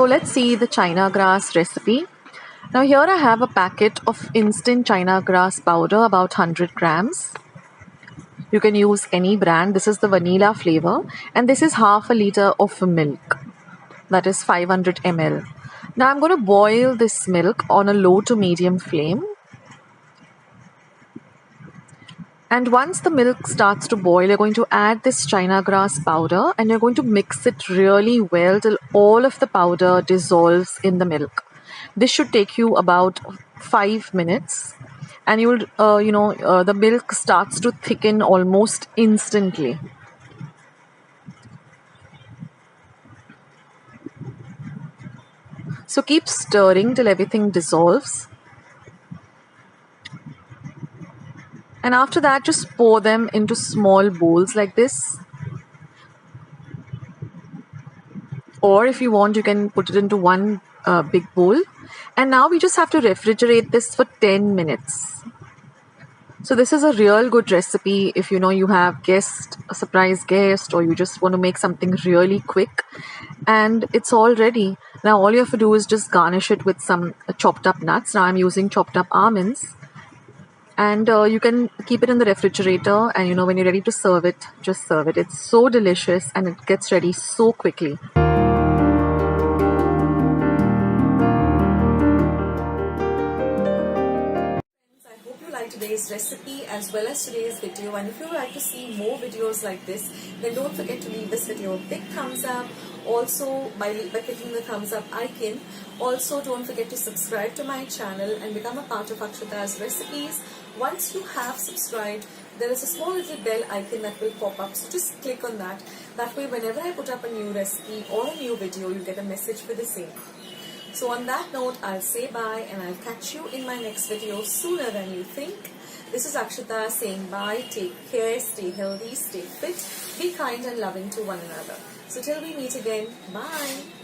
So let's see the China grass recipe. Now here I have a packet of instant China grass powder, about 100 grams. You can use any brand. This is the vanilla flavor, and this is half a liter of milk, that is 500 ml. Now I'm going to boil this milk on a low to medium flame. And once the milk starts to boil, you're going to add this China grass powder and you're going to mix it really well till all of the powder dissolves in the milk. This should take you about 5 minutes, and the milk starts to thicken almost instantly. So keep stirring till everything dissolves. And after that, just pour them into small bowls like this. Or if you want, you can put it into one big bowl. And now we just have to refrigerate this for 10 minutes. So this is a real good recipe if you have a surprise guest, or you just want to make something really quick. And it's all ready. Now all you have to do is just garnish it with some chopped up nuts. Now I'm using chopped up almonds. And you can keep it in the refrigerator, and when you're ready to serve it, just serve it. It's so delicious and it gets ready so quickly. I hope you liked today's recipe as well as today's video, and if you would like to see more videos like this, then don't forget to leave this video a big thumbs up. Also, by clicking the thumbs up icon. Also, don't forget to subscribe to my channel and become a part of Akshatas Recipes. Once you have subscribed, there is a small little bell icon that will pop up, so just click on that. That way, whenever I put up a new recipe or a new video, you get a message for the same. So on that note, I'll say bye, and I'll catch you in my next video sooner than you think. This is Akshata saying bye. Take care, stay healthy, stay fit, be kind and loving to one another. So till we meet again, bye.